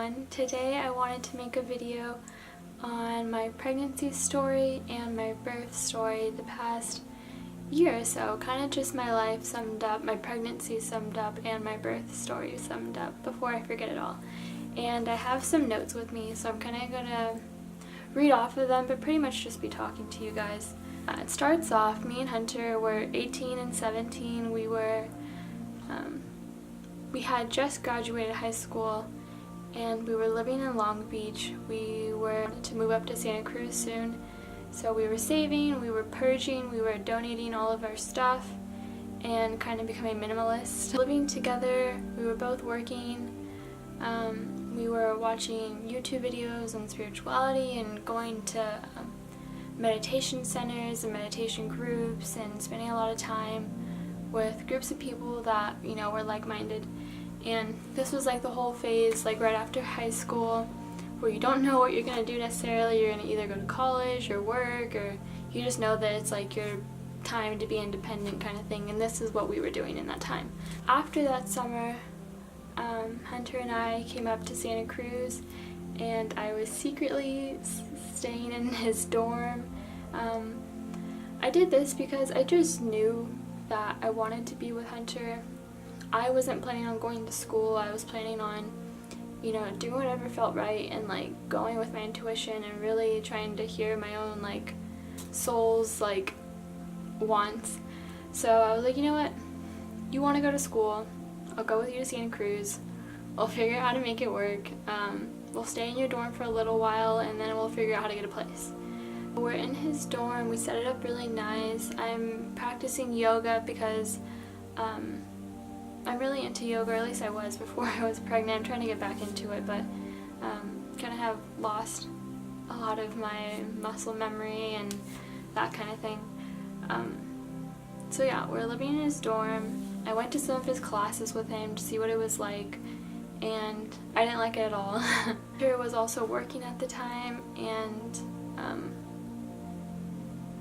everyone. Today I wanted to make a video on my pregnancy story and my birth story the past year or so. Kind of just my life summed up, my pregnancy summed up, and my birth story summed up before I forget it all. And I have some notes with me, so I'm kind of going to read off of them, but pretty much just be talking to you guys. It starts off, me and Hunter were 18 and 17. We had just graduated high school and we were living in Long Beach. We were to move up to Santa Cruz soon, so we were saving, we were purging, we were donating all of our stuff and kind of becoming minimalist. Living together, we were both working. We were watching YouTube videos on spirituality and going to meditation centers and meditation groups and spending a lot of time with groups of people that, you know, were like-minded. And this was like the whole phase, like right after high school, where you don't know what you're going to do necessarily. You're going to either go to college or work, or you just know that it's like your time to be independent kind of thing, and this is what we were doing in that time. After that summer, Hunter and I came up to Santa Cruz, and I was secretly staying in his dorm. I did this because I just knew that I wanted to be with Hunter. I wasn't planning on going to school. I was planning on, you know, doing whatever felt right and like going with my intuition and really trying to hear my own like soul's like wants. So I was like, you know what, you want to go to school, I'll go with you to Santa Cruz. We'll figure out how to make it work. We'll stay in your dorm for a little while and then we'll figure out how to get a place. We're in his dorm, we set it up really nice. I'm practicing yoga because I'm really into yoga, or at least I was before I was pregnant. I'm trying to get back into it, but kind of have lost a lot of my muscle memory and that kind of thing. So yeah, we're living in his dorm. I went to some of his classes with him to see what it was like, and I didn't like it at all. Hunter was also working at the time, and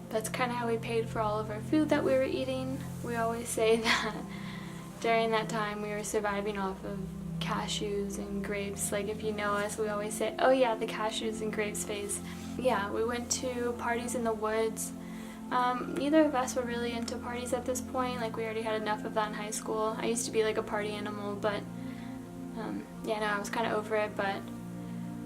that's kind of how we paid for all of our food that we were eating. We always say that during that time we were surviving off of cashews and grapes. Like, if you know us, we always say, oh yeah, the cashews and grapes phase. Yeah, we went to parties in the woods. Neither of us were really into parties at this point. Like, we already had enough of that in high school. I used to be like a party animal, but yeah, no, I was kind of over it. But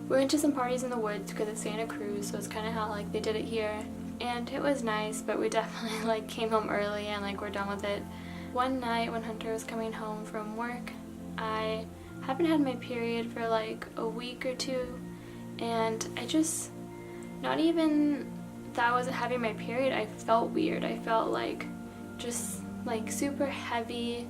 we went to some parties in the woods because it's Santa Cruz, so it's kind of how like they did it here, and it was nice. But we definitely like came home early and like we're done with it. One night when Hunter was coming home from work, I haven't had my period for like a week or two, and I just, not even that I wasn't having my period, I felt weird. I felt like just like super heavy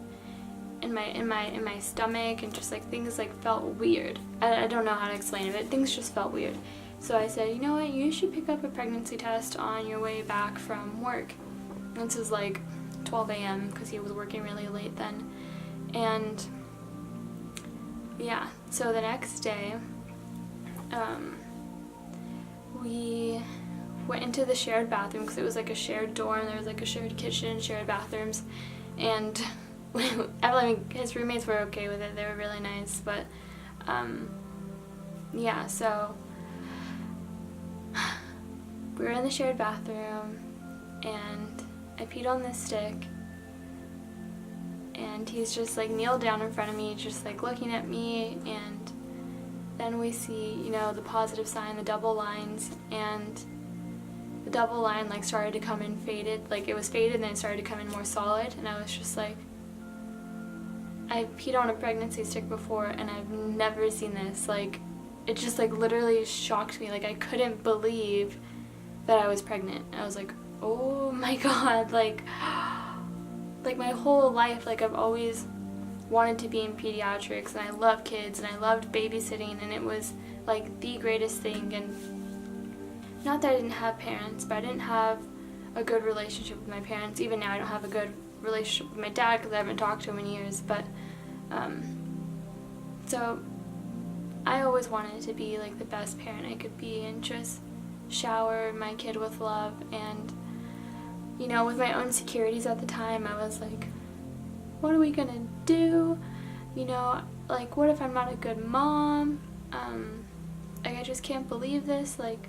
in my stomach, and just like things like felt weird. I don't know how to explain it, but things just felt weird. So I said, you know what, you should pick up a pregnancy test on your way back from work. This is like 12 a.m. because he was working really late then. And yeah, so the next day we went into the shared bathroom because it was like a shared dorm. There was like a shared kitchen, shared bathrooms, and I mean, his roommates were okay with it. They were really nice, but yeah, so we were in the shared bathroom and I peed on this stick, and he's just like kneeled down in front of me, just like looking at me, and then we see, you know, the positive sign, the double lines, and the double line like started to come in faded, like it was faded and then it started to come in more solid, and I was just like, I peed on a pregnancy stick before and I've never seen this. Like, it just like literally shocked me. Like, I couldn't believe that I was pregnant. I was like, oh my god, like my whole life, like I've always wanted to be in pediatrics, and I love kids and I loved babysitting, and it was like the greatest thing. And not that I didn't have parents, but I didn't have a good relationship with my parents. Even now I don't have a good relationship with my dad because I haven't talked to him in years, but so I always wanted to be like the best parent I could be and just shower my kid with love. And you know, with my own insecurities at the time, I was like, what are we gonna do? You know, like, what if I'm not a good mom? like, I just can't believe this, like,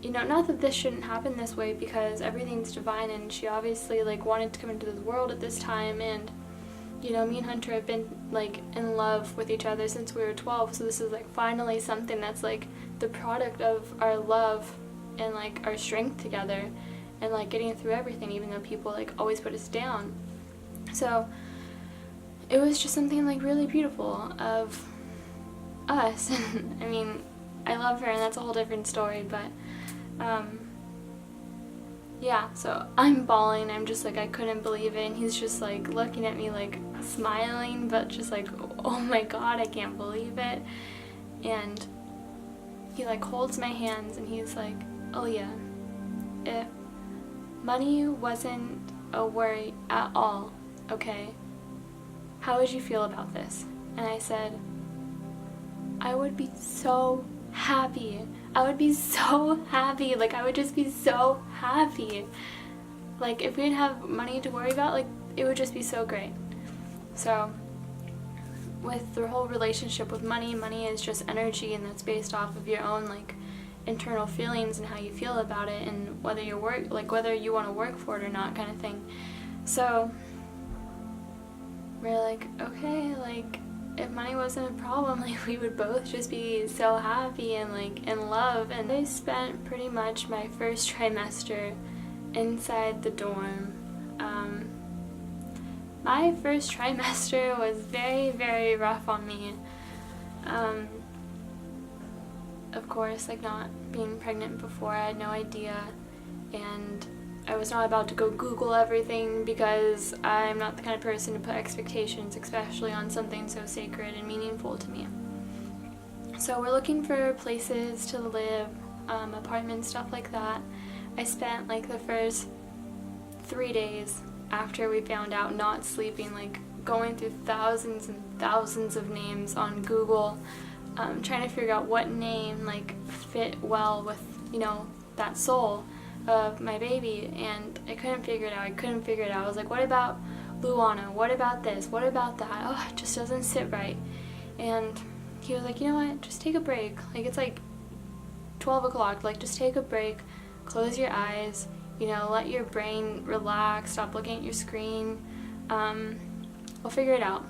you know, not that this shouldn't happen this way, because everything's divine, and she obviously, like, wanted to come into the world at this time, and, you know, me and Hunter have been, like, in love with each other since we were 12, so this is, like, finally something that's, like, the product of our love and, like, our strength together, and, like, getting through everything, even though people, like, always put us down. So it was just something, like, really beautiful of us. I mean, I love her, and that's a whole different story, but yeah, so I'm bawling. I'm just like, I couldn't believe it, and he's just like looking at me, like smiling, but just like, oh my god, I can't believe it. And he like holds my hands, and he's like, Aaliyah, if money wasn't a worry at all, okay, how would you feel about this? And I said, I would be so happy. I would be so happy. Like, I would just be so happy. Like, if we didn't have money to worry about, like, it would just be so great. So, with the whole relationship with money, money is just energy, and that's based off of your own, like, internal feelings and how you feel about it, and whether you whether you want to work for it or not, kind of thing. So, we're like, okay, like, if money wasn't a problem, like, we would both just be so happy and, like, in love. And I spent pretty much my first trimester inside the dorm. My first trimester was very, very rough on me. Of course, like, not being pregnant before, I had no idea, and I was not about to go Google everything, because I'm not the kind of person to put expectations, especially on something so sacred and meaningful to me. So we're looking for places to live, apartments, stuff like that. I spent like the first 3 days after we found out, not sleeping, like going through thousands and thousands of names on Google, trying to figure out what name like fit well with, you know, that soul of my baby, and I couldn't figure it out. I was like, what about Luana? What about this? What about that? Oh, it just doesn't sit right. And he was like, you know what, just take a break. Like, it's like 12 o'clock, like, just take a break, close your eyes, you know, let your brain relax, stop looking at your screen. We'll figure it out.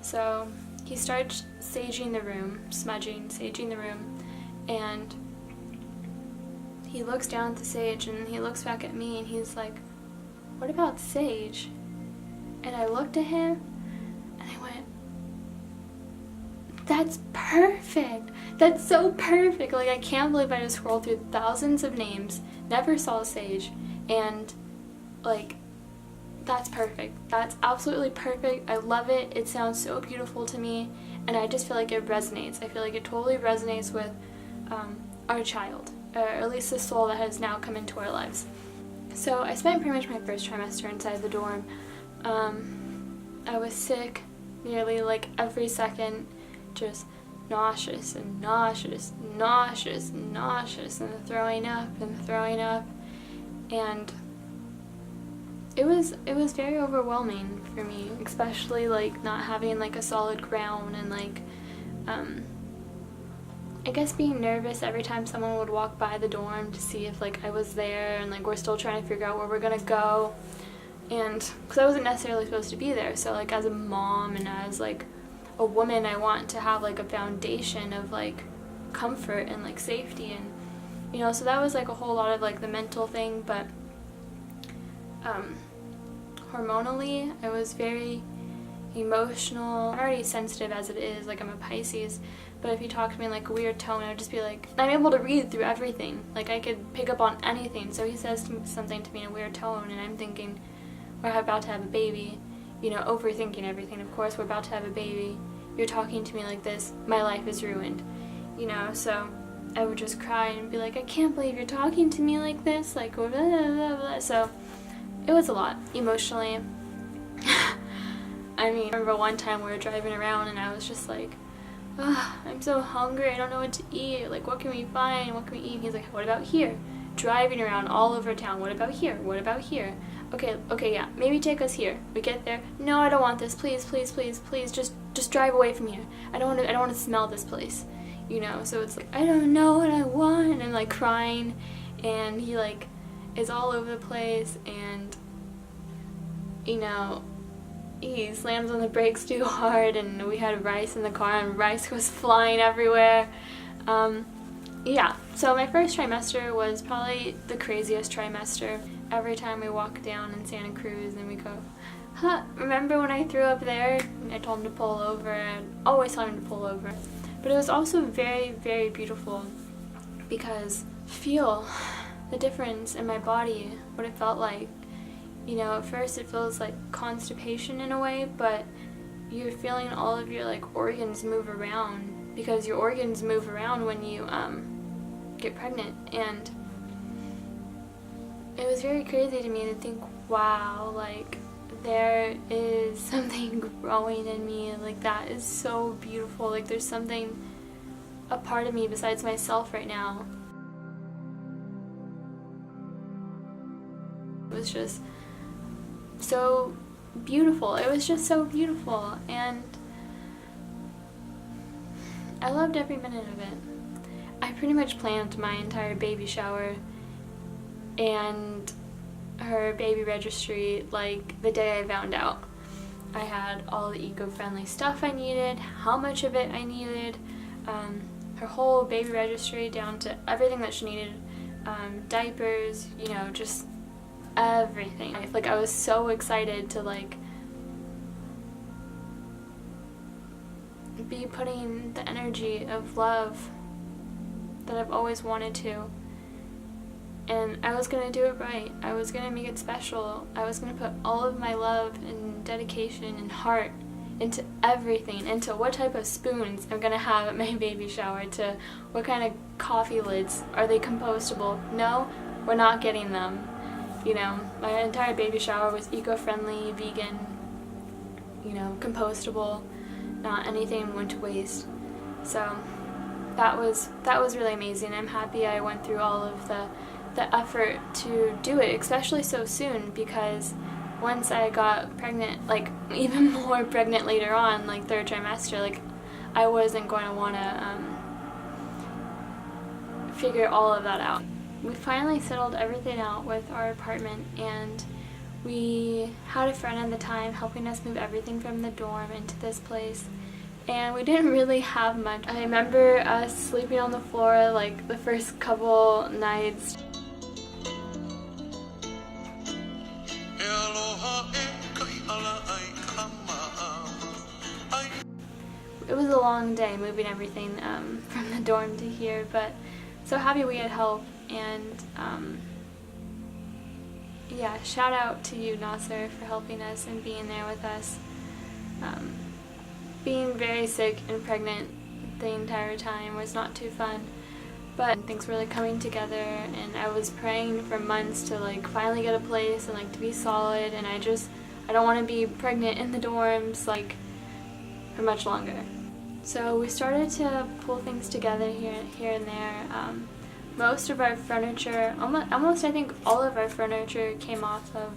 So he starts saging the room, saging the room, and he looks down at the sage, and he looks back at me, and he's like, what about sage? And I looked at him, and I went, that's perfect. That's so perfect. Like, I can't believe I just scrolled through thousands of names, never saw sage, and, like, that's perfect. That's absolutely perfect. I love it. It sounds so beautiful to me, and I just feel like it resonates. I feel like it totally resonates with our child, or at least the soul that has now come into our lives. So I spent pretty much my first trimester inside the dorm. I was sick nearly like every second, just nauseous and nauseous, nauseous, nauseous, and throwing up, and it was very overwhelming for me, especially like not having like a solid ground, and like I guess being nervous every time someone would walk by the dorm to see if like I was there, and like we're still trying to figure out where we're gonna go, and because I wasn't necessarily supposed to be there, so like as a mom and as like a woman, I want to have like a foundation of like comfort and like safety, and you know, so that was like a whole lot of like the mental thing. But hormonally, I was very emotional. I'm already sensitive as it is, like I'm a Pisces, but if you talk to me in like a weird tone, I would just be like, I'm able to read through everything, like I could pick up on anything. So he says something to me in a weird tone, and I'm thinking, we're about to have a baby, you know, overthinking everything. Of course, we're about to have a baby, you're talking to me like this, my life is ruined, you know. So I would just cry and be like, I can't believe you're talking to me like this, like blah, blah, blah, blah. So it was a lot emotionally. I mean, I remember one time we were driving around, and I was just like, I'm so hungry, I don't know what to eat, like what can we find, what can we eat? And he's like, what about here? Driving around all over town, what about here, what about here? okay, yeah, maybe take us here. We get there, no, I don't want this, please, please, please, please, just drive away from here. I don't want to smell this place, you know. So it's like, I don't know what I want, and I'm like crying, and he like is all over the place, and you know, he slams on the brakes too hard, and we had rice in the car, and rice was flying everywhere. Yeah, so my first trimester was probably the craziest trimester. Every time we walk down in Santa Cruz and we go, huh, remember when I threw up there? I told him to pull over, and always told him to pull over. But it was also very, very beautiful because feel the difference in my body, what it felt like. You know, at first it feels like constipation in a way, but you're feeling all of your like organs move around, because your organs move around when you get pregnant. And it was very crazy to me to think, wow, like there is something growing in me, like that is so beautiful, like there's something, a part of me besides myself right now. It was just so beautiful. It was just so beautiful, and I loved every minute of it. I pretty much planned my entire baby shower and her baby registry like the day I found out. I had all the eco-friendly stuff I needed, how much of it I needed, her whole baby registry down to everything that she needed, diapers, you know, just everything. Like, I was so excited to like be putting the energy of love that I've always wanted to, and I was gonna do it right. I was gonna make it special. I was gonna put all of my love and dedication and heart into everything, into what type of spoons I'm gonna have at my baby shower, to what kind of coffee lids. Are they compostable? No, we're not getting them. You know, my entire baby shower was eco-friendly, vegan, you know, compostable, not anything went to waste. So that was really amazing. I'm happy I went through all of the effort to do it, especially so soon, because once I got pregnant, like even more pregnant later on, like third trimester, like I wasn't going to want to figure all of that out. We finally settled everything out with our apartment, and we had a friend at the time helping us move everything from the dorm into this place, and we didn't really have much. I remember us sleeping on the floor like the first couple nights. It was a long day moving everything from the dorm to here, but so happy we had help. And yeah, shout out to you, Nasser, for helping us and being there with us. Being very sick and pregnant the entire time was not too fun, but things were like coming together, and I was praying for months to like finally get a place and like to be solid, and I don't want to be pregnant in the dorms like for much longer. So we started to pull things together here and there. Most of our furniture, almost I think all of our furniture came off of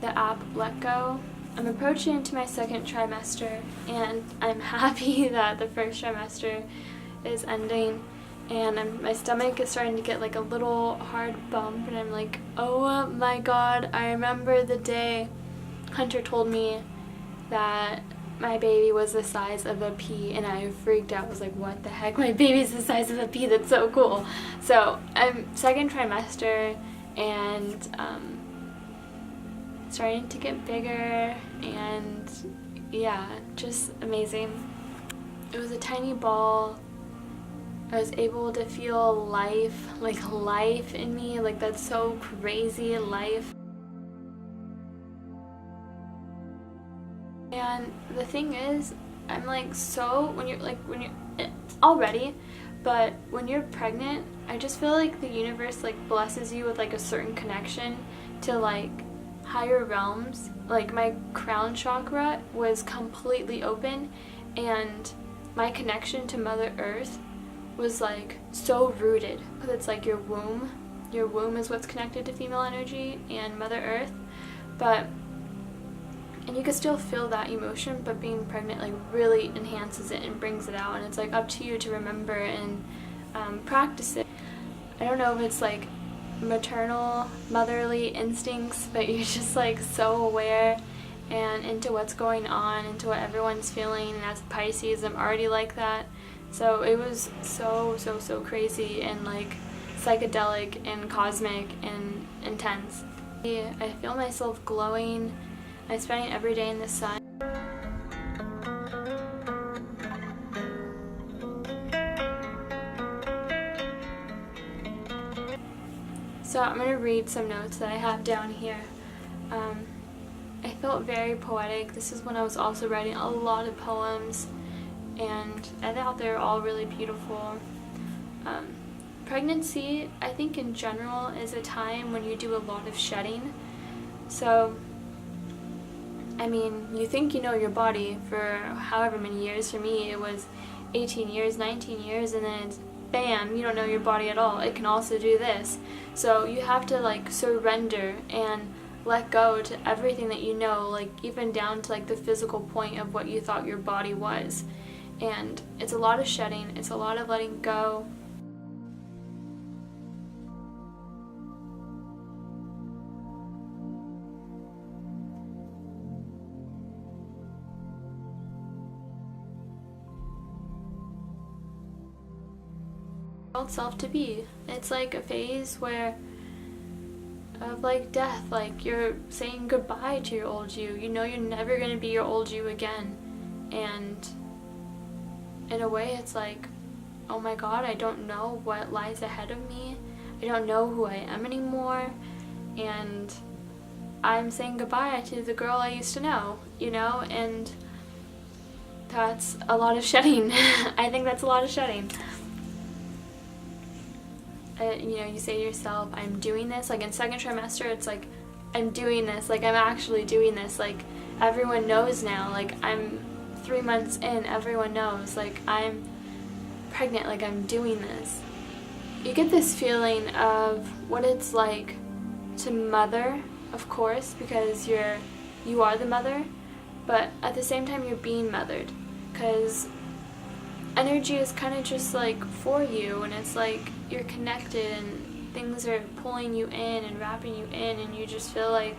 the app Letgo. I'm approaching into my second trimester, and I'm happy that the first trimester is ending, and my stomach is starting to get like a little hard bump, and I'm like, oh my god, I remember the day Hunter told me that my baby was the size of a pea, and I freaked out. I was like, what the heck? My baby's the size of a pea? That's so cool. So I'm second trimester, and starting to get bigger, and yeah, just amazing. It was a tiny ball. I was able to feel life in me, like that's so crazy, life. And the thing is, I'm like, so when you're already, but when you're pregnant, I just feel like the universe like blesses you with like a certain connection to like higher realms. Like my crown chakra was completely open, and my connection to Mother Earth was like so rooted. It's like your womb your womb is what's connected to female energy and Mother Earth, and you can still feel that emotion, but being pregnant like really enhances it and brings it out, and it's like up to you to remember and practice it. I don't know if it's like maternal, motherly instincts, but you're just like so aware and into what's going on, into what everyone's feeling, and as a Pisces, I'm already like that. So it was so crazy and like psychedelic and cosmic and intense. I feel myself glowing. I'm spending every day in the sun. So I'm going to read some notes that I have down here. I felt very poetic. This is when I was also writing a lot of poems, and I thought they were all really beautiful. Pregnancy, I think in general, is a time when you do a lot of shedding. So, I mean, you think you know your body for however many years. For me, it was 18 years, 19 years, and then it's bam, you don't know your body at all. It can also do this. So you have to like surrender and let go to everything that you know, like even down to like the physical point of what you thought your body was. And it's a lot of shedding, it's a lot of letting go. Self to be. It's like a phase where of like death, like you're saying goodbye to your old you. You know you're never going to be your old you again, and in a way it's like, oh my god, I don't know what lies ahead of me. I don't know who I am anymore, and I'm saying goodbye to the girl I used to know, you know, and that's a lot of shedding. I think that's a lot of shedding. You know, you say to yourself, I'm doing this. Like in second trimester, it's like, I'm doing this. Like I'm actually doing this. Like everyone knows now. Like I'm 3 months in, everyone knows. Like I'm pregnant. Like I'm doing this. You get this feeling of what it's like to mother, of course, because you are the mother, but at the same time you're being mothered, because energy is kind of just like for you, and it's like you're connected and things are pulling you in and wrapping you in, and you just feel like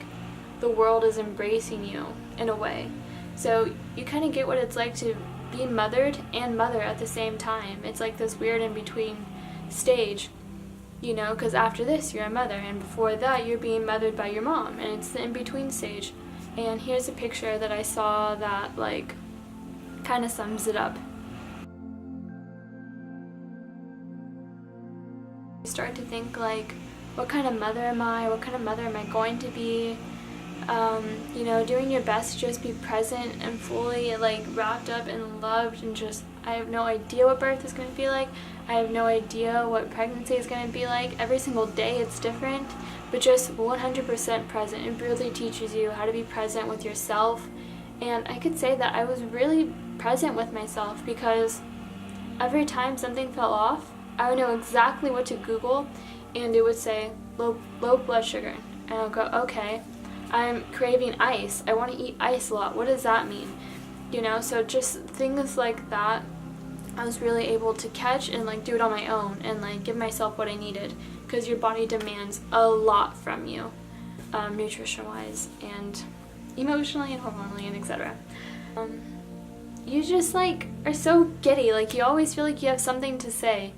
the world is embracing you in a way. So you kind of get what it's like to be mothered and mother at the same time. It's like this weird in between stage, you know, because after this you're a mother, and before that you're being mothered by your mom, and it's the in between stage. And here's a picture that I saw that like kind of sums it up. You start to think like, what kind of mother am I? What kind of mother am I going to be? You know, doing your best to just be present and fully like wrapped up and loved, and just, I have no idea what birth is going to be like. I have no idea what pregnancy is going to be like. Every single day it's different, but just 100% present. It really teaches you how to be present with yourself. And I could say that I was really present with myself, because every time something fell off, I would know exactly what to Google, and it would say low blood sugar, and I'll go, okay, I'm craving ice. I want to eat ice a lot. What does that mean? You know, so just things like that, I was really able to catch and like do it on my own and like give myself what I needed, because your body demands a lot from you, nutrition-wise and emotionally and hormonally and etc. You just like are so giddy, like you always feel like you have something to say.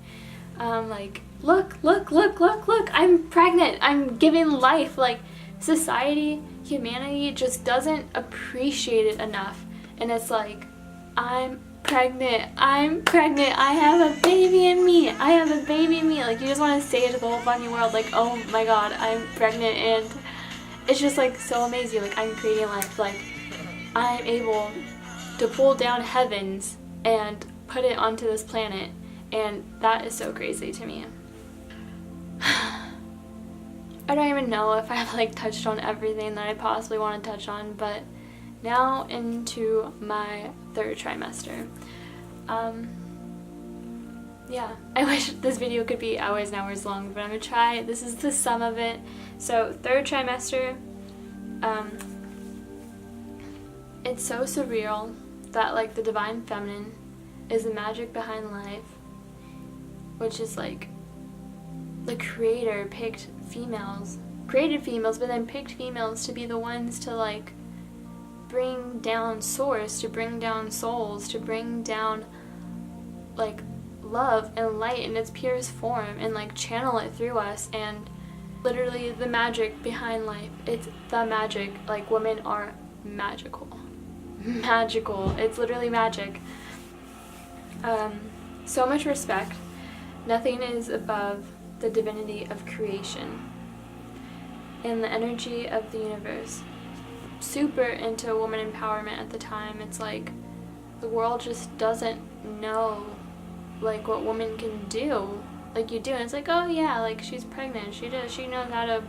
Like, look, I'm pregnant, I'm giving life. Like, society, humanity just doesn't appreciate it enough. And it's like, I'm pregnant, I have a baby in me, Like, you just want to say it to the whole fucking world, like, oh my god, I'm pregnant, and it's just like so amazing. Like, I'm creating life, like, I'm able to pull down heavens and put it onto this planet. And that is so crazy to me. I don't even know if I've like touched on everything that I possibly want to touch on, but now into my third trimester. yeah, I wish this video could be hours and hours long, but I'm gonna try. This is the sum of it. So third trimester, it's so surreal that like the divine feminine is the magic behind life, which is like the creator picked females, created females, but then picked females to be the ones to like bring down source, to bring down souls, to bring down like love and light in its purest form and like channel it through us. And literally the magic behind life, it's the magic. Like women are magical. It's literally magic. So much respect. Nothing is above the divinity of creation and the energy of the universe. Super into woman empowerment at the time. It's like the world just doesn't know like what women can do. Like you do, and it's like, oh yeah, like she's pregnant, she knows how to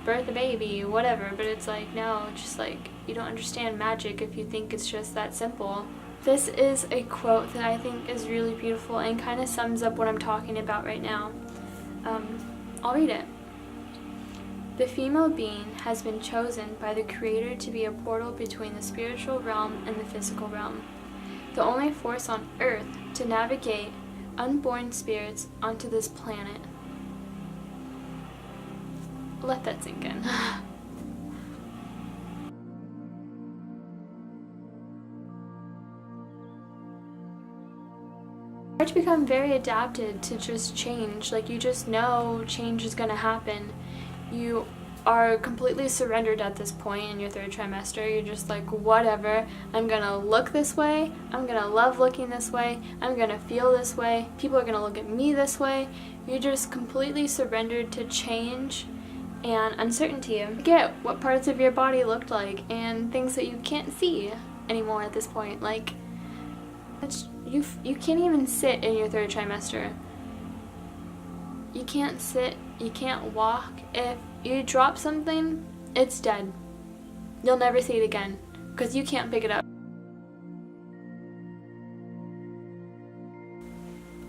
birth a baby, whatever. But it's like, no, it's just like you don't understand magic if you think it's just that simple. This is a quote that I think is really beautiful and kind of sums up what I'm talking about right now. I'll read it. The female being has been chosen by the Creator to be a portal between the spiritual realm and the physical realm, the only force on earth to navigate unborn spirits onto this planet. Let that sink in. Start to become very adapted to just change. Like you just know change is gonna happen. You are completely surrendered at this point in your third trimester. You're just like, whatever, I'm gonna look this way, I'm gonna love looking this way, I'm gonna feel this way, people are gonna look at me this way. You're just completely surrendered to change and uncertainty. You forget what parts of your body looked like and things that you can't see anymore at this point. Like, you can't even sit in your third trimester. You can't sit, you can't walk. If you drop something, it's dead. You'll never see it again because you can't pick it up.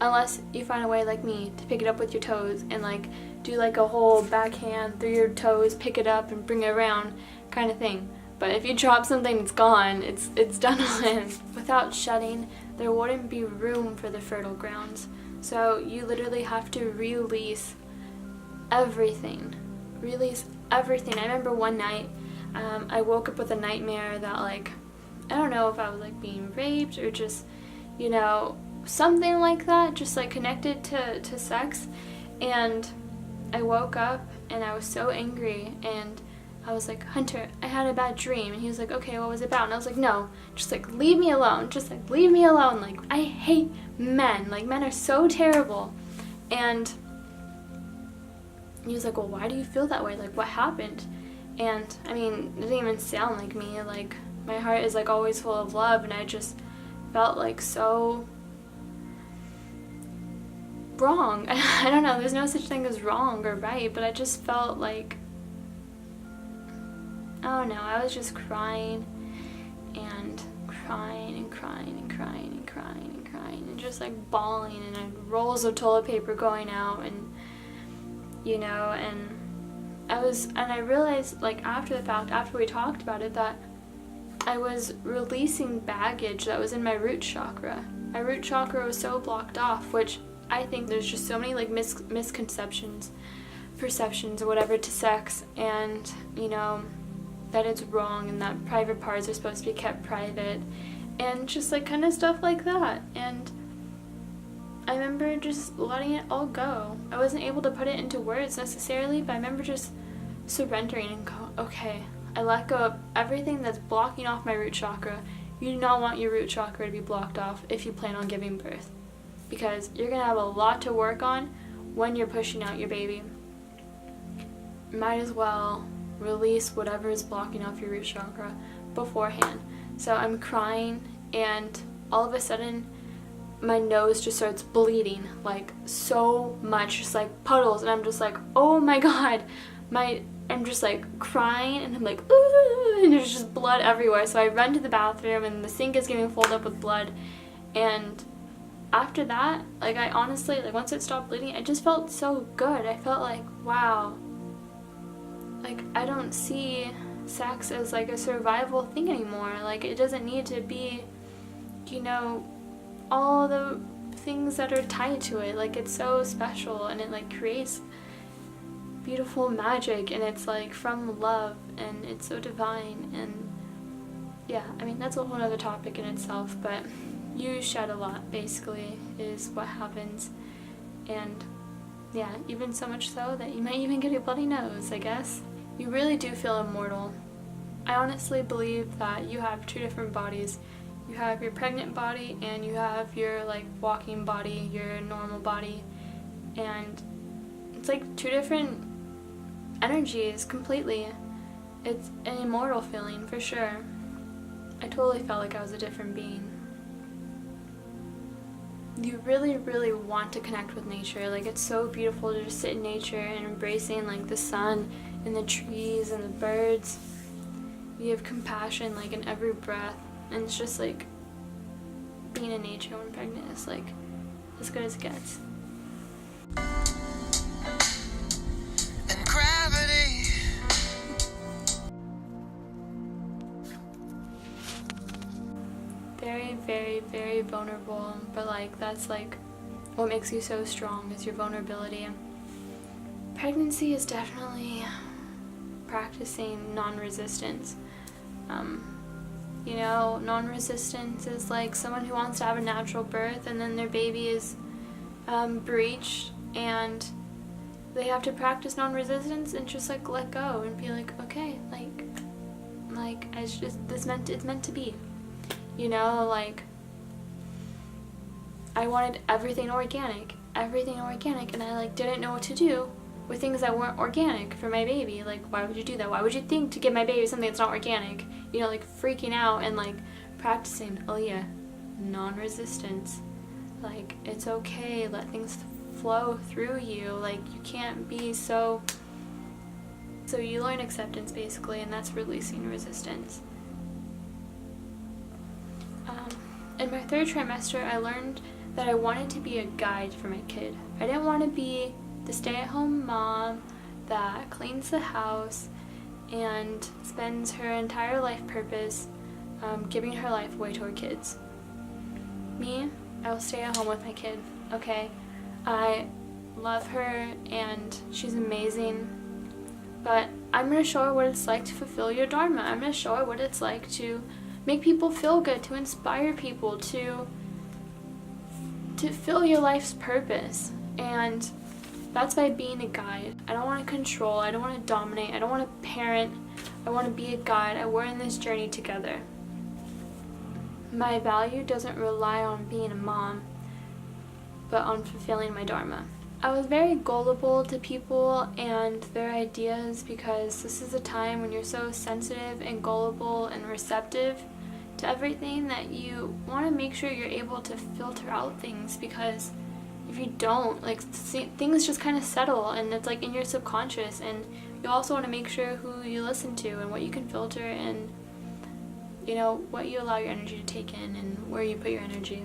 Unless you find a way like me to pick it up with your toes and like do like a whole backhand through your toes, pick it up and bring it around kind of thing. But if you drop something, it's gone. It's done with. Without shedding, there wouldn't be room for the fertile grounds. So you literally have to release everything. Release everything. I remember one night, I woke up with a nightmare that like, I don't know if I was like being raped or just, you know, something like that, just like connected to sex. And I woke up and I was so angry and I was like, Hunter, I had a bad dream. And he was like, okay, what was it about? And I was like, no, just like leave me alone. Just like leave me alone. Like I hate men. Like men are so terrible. And he was like, well, why do you feel that way? Like what happened? And I mean, it didn't even sound like me. Like my heart is like always full of love, and I just felt like so wrong. I don't know, there's no such thing as wrong or right, but I just felt like, I don't know, I was just crying and crying and crying and crying and crying and crying and just like bawling and rolls of toilet paper going out, and you know, and I realized like after the fact, after we talked about it, that I was releasing baggage that was in my root chakra. My root chakra was so blocked off, which I think there's just so many like misconceptions, perceptions or whatever to sex, and you know, that it's wrong and that private parts are supposed to be kept private and just like kind of stuff like that. And I remember just letting it all go. I wasn't able to put it into words necessarily, but I remember just surrendering and go, okay, I let go of everything that's blocking off my root chakra. You do not want your root chakra to be blocked off if you plan on giving birth, because you're going to have a lot to work on when you're pushing out your baby. Might as well release whatever is blocking off your root chakra beforehand. So I'm crying, and all of a sudden my nose just starts bleeding, like so much, just like puddles, and I'm just like, oh my god, I'm just like crying, and I'm like, ooh, and there's just blood everywhere. So I run to the bathroom, and the sink is getting filled up with blood, and after that, like, I honestly, like, once it stopped bleeding, I just felt so good. I felt like, wow, like, I don't see sex as like a survival thing anymore. Like, it doesn't need to be, you know, all the things that are tied to it. Like, it's so special, and it like creates beautiful magic, and it's like from love, and it's so divine. And yeah, I mean, that's a whole other topic in itself, but you shed a lot, basically, is what happens. And yeah, even so much so that you might even get a bloody nose, I guess. You really do feel immortal. I honestly believe that you have two different bodies. You have your pregnant body, and you have your like walking body, your normal body, and it's like two different energies completely. It's an immortal feeling for sure. I totally felt like I was a different being. You really, really want to connect with nature. Like, it's so beautiful to just sit in nature and embracing like the sun and the trees and the birds. You have compassion like in every breath, and it's just like being in nature when pregnant is like as good as it gets. And gravity. Very, very, very vulnerable, but like that's like what makes you so strong, is your vulnerability. Pregnancy is definitely practicing non-resistance. You know, non-resistance is like someone who wants to have a natural birth, and then their baby is breached, and they have to practice non-resistance and just like let go and be like, okay, like it's just it's meant to be. You know, like, I wanted everything organic, and I like didn't know what to do with things that weren't organic for my baby. Like, why would you do that? Why would you think to give my baby something that's not organic? You know, like freaking out and like practicing, oh yeah, non-resistance. Like, it's okay, let things flow through you. Like, you can't be so you learn acceptance basically, and that's releasing resistance. In my third trimester, I learned that I wanted to be a guide for my kid. I didn't want to be the stay-at-home mom that cleans the house and spends her entire life purpose giving her life away to her kids. Me, I will stay at home with my kid, okay? I love her, and she's amazing, but I'm going to show her what it's like to fulfill your dharma. I'm going to show her what it's like to make people feel good, to inspire people, to fill your life's purpose. And that's by being a guide. I don't want to control, I don't want to dominate, I don't want to parent, I want to be a guide, and we're in this journey together. My value doesn't rely on being a mom, but on fulfilling my dharma. I was very gullible to people and their ideas, because this is a time when you're so sensitive and gullible and receptive to everything that you want to make sure you're able to filter out things, because if you don't, like, things just kind of settle, and it's like in your subconscious. And you also want to make sure who you listen to and what you can filter, and you know, what you allow your energy to take in and where you put your energy.